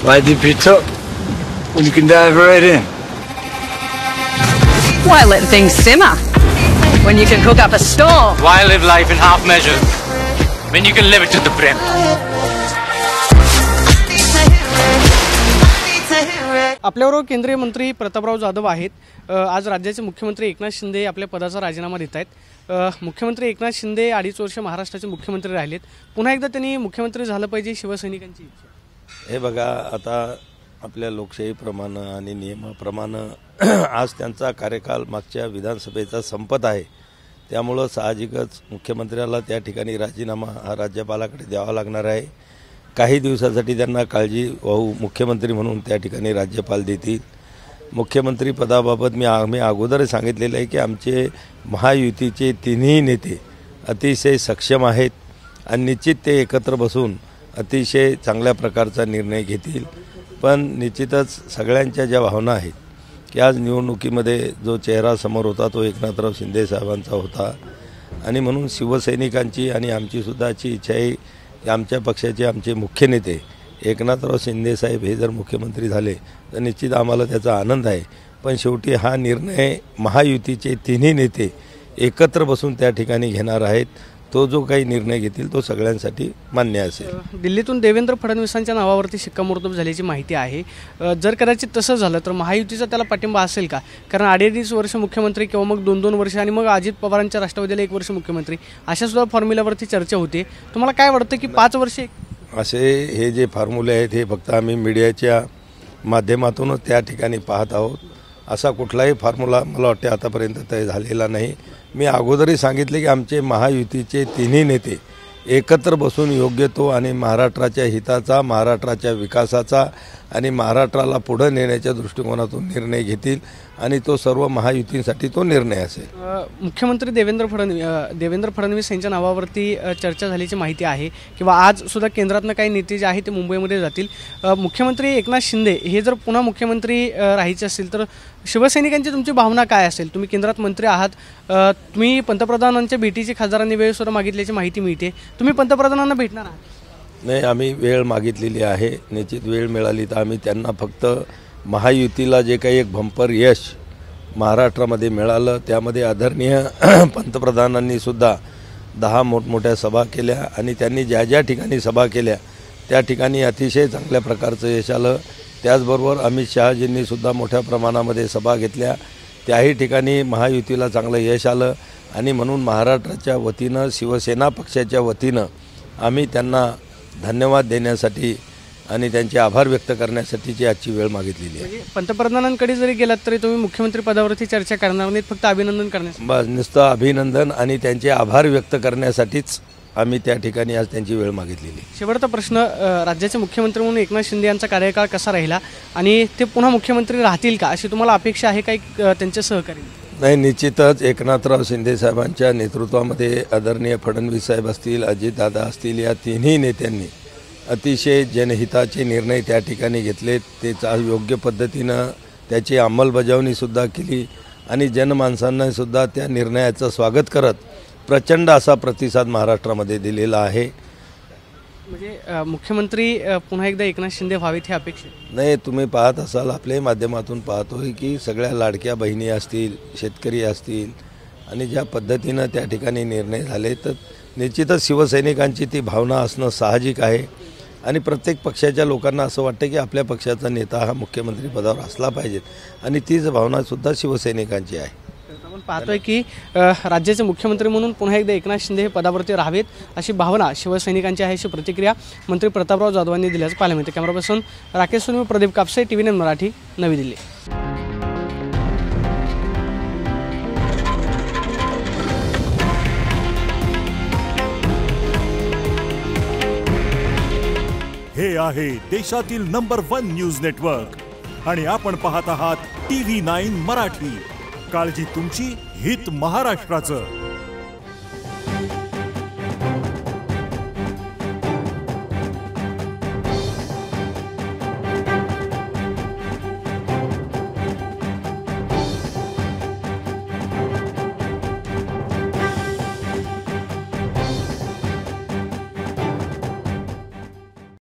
Why dip it up when you can dive right in? Why let things simmer when you can cook up a storm? Why live life in half measures when you can live it to the brim? आपल्याबरोबर केंद्रीय मंत्री प्रतापराव जाधव आहेत। आज राज्याचे मुख्यमंत्री एकनाथ शिंदे आपल्या पदाचा राजीनामा देत आहेत। मुख्यमंत्री एकनाथ शिंदे 2.5 वर्ष महाराष्ट्राचे मुख्यमंत्री राहिलेत। पुन्हा एकदा त्यांनी मुख्यमंत्री झालं पाहिजे शिवसैनिकांची इच्छा। हे बघा, आता आपल्या लोकशाहीप्रमाणे आणि नियमाप्रमाणे आज त्यांचा कार्यकाल मागच्या विधानसभेचा संपत आहे। त्यामुळे साहजिकच मुख्यमंत्र्याला त्या ठिकाणी राजीनामा हा राज्यपालाकडे द्यावा लागणार आहे। काही दिवसासाठी त्यांना काळजी वाहू मुख्यमंत्री म्हणून त्या ठिकाणी राज्यपाल देतील। मुख्यमंत्री पदाबाबत आम्ही अगोदर सांगितलेलं आहे की आमचे महायुतीचे तिन्ही नेते अतिशय सक्षम आहेत आणि निश्चित ते एकत्र बसून अतिशय चांगल्या प्रकारचा निर्णय घेतील। पण निश्चितच सगळ्यांच्या ज्या भावना आहेत की आज निवडणुकीमध्ये जो चेहरा समोर होता तो एकनाथराव शिंदे साहेबांचा होता आणि म्हणून शिवसैनिकांची आणि आमचीसुद्धा इच्छा आहे आमच्या पक्षाचे आमचे मुख्य नेते एकनाथराव शिंदे साहेब हे जर मुख्यमंत्री झाले तर निश्चित आम्हाला त्याचा आनंद आहे। पण शेवटी हा निर्णय महायुतीचे तिन्ही नेते एकत्र बसून त्या ठिकाणी घेणार आहेत। तो जो काही निर्णय घेतील तो सगळ्यांसाठी मान्य असेल। दिल्लीतून देवेंद्र फडणवीसांच्या नावावरती शिक्कामोर्तब झाल्याची माहिती आहे। जर कदाचित तसं झालं तर महायुतीचा त्याला पाठिंबा असेल का? कारण 2.5 वर्ष मुख्यमंत्री किंवा मग 2-2 वर्ष आणि मग अजित पवारांच्या राष्ट्रवादीला 1 वर्ष मुख्यमंत्री अशा सुद्धा फॉर्म्युलावरती चर्चा होते। तुम्हाला काय वाटतं की 5 वर्ष असे हे जे फॉर्म्युले आहेत हे फक्त आम्ही मीडियाच्या माध्यमातूनच त्या ठिकाणी पाहत आहोत। असा कुठलाही फॉर्म्युला मला वाटते आतापर्यंत तय झालेला नाही। मी अगोदरही सांगितले की आमचे महायुतीचे तिन्ही नेते एकत्र बसून योग्य तो आणि महाराष्ट्राच्या हिताचा, महाराष्ट्राच्या विकासाचा आणि महाराष्ट्राला पुढे नेण्याच्या दृष्टिकोनातून निर्णय घेतील आणि तो सर्व महायुतीसाठी तो निर्णय असेल। मुख्यमंत्री देवेंद्र फडणवीस यांच्या नावावरती चर्चा झाल्याची माहिती आहे किंवा आज सुद्धा केंद्रातनं काही नेते जे आहेत ते मुंबईमध्ये जातील। मुख्यमंत्री एकनाथ शिंदे हे जर पुन्हा मुख्यमंत्री राहायचे असतील तर शिवसैनिकांची तुमची भावना काय असेल? तुम्ही केंद्रात मंत्री आहात, तुम्ही पंतप्रधानांच्या भेटीची खासदारांनी वेळ सुद्धा मागितल्याची माहिती मिळते। तुम्ही पंतप्रधानांना भेटणार आहात? नाही, आम्ही वेळ मागितलेली आहे। निश्चित वेळ मिळाली तर आम्ही त्यांना फक्त महायुतीला जे काही एक बंपर यश महाराष्ट्रामध्ये मिळालं त्यामध्ये आदरणीय पंतप्रधानांनी सुद्धा 10 मोठमोठ्या सभा केल्या आणि त्यांनी ज्या ज्या ठिकाणी सभा केल्या त्या ठिकाणी अतिशय चांगल्या प्रकारचं यश आलं। त्याचबरोबर अमित शहाजींनी सुद्धा मोठ्या प्रमाणामध्ये सभा घेतल्या, त्याही ठिकाणी महायुतीला चांगलं यश आलं आणि म्हणून महाराष्ट्राच्या वतीनं शिवसेना पक्षाच्या वतीनं आम्ही त्यांना धन्यवाद देण्यासाठी आणि त्यांचे आभार व्यक्त करण्यासाठीची आजची वेळ मागितलेली आहे। पंतप्रधानांकडे जरी गेलात तरी तुम्ही मुख्यमंत्री पदावरती चर्चा करणार नाहीत, फक्त अभिनंदन करण्यासाठी? बस नुसतं अभिनंदन आणि त्यांचे आभार व्यक्त करण्यासाठीच आम्ही त्या ठिकाणी आज त्यांची वेळ मागितलेली। शेवटचा प्रश्न, राज्याचे मुख्यमंत्री म्हणून एकनाथ शिंदे यांचा कार्यकाळ कसा राहिला आणि ते पुन्हा मुख्यमंत्री राहतील का अशी तुम्हाला अपेक्षा आहे काही त्यांचे सहकारी? नाही, निश्चितच एकनाथराव शिंदे साहेबांच्या नेतृत्वामध्ये आदरणीय फडणवीस साहेब असतील, अजितदादा असतील, या तिन्ही नेत्यांनी अतिशय जनहिताचे निर्णय त्या ठिकाणी घेतलेत। ते योग्य पद्धतीनं त्याची अंमलबजावणीसुद्धा केली आणि जनमानसांना सुद्धा त्या निर्णयाचं स्वागत करत प्रचंड असा प्रतिसाद महाराष्ट्रामध्ये दिलेला आहे। म्हणजे मुख्यमंत्री पुन्हा एकदा एकनाथ शिंदे व्हावेत हे अपेक्षित नाही। तुम्ही पाहत असाल, आपल्या माध्यमातून पाहतोय की सगळ्या लाडक्या बहिणी असतील, शेतकरी असतील आणि ज्या पद्धतीनं त्या ठिकाणी निर्णय झाले तर निश्चितच शिवसैनिकांची ती भावना असणं साहजिक आहे आणि प्रत्येक पक्षाच्या लोकांना असं वाटतं की आपल्या पक्षाचा नेता हा मुख्यमंत्री पदावर असला पाहिजे आणि तीच भावनासुद्धा शिवसैनिकांची आहे। आपण पाहतोय की राज्याचे मुख्यमंत्री म्हणून पुन्हा एकदा एकनाथ शिंदे हे पदावरती राहावेत अशी भावना शिवसैनिकांची आहे, अशी प्रतिक्रिया मंत्री प्रतापराव जाधवांनी दिल्याचं पाहायला मिळते। Camera person Rakesh Sonavi, Pradeep Kapse, TV9 Marathi, Navi Delhi. हे आहे देशातील नंबर 1 न्यूज नेटवर्क आणि आपण पाहत आहात TV9 मराठी। काळजी तुमची, हित महाराष्ट्राचं।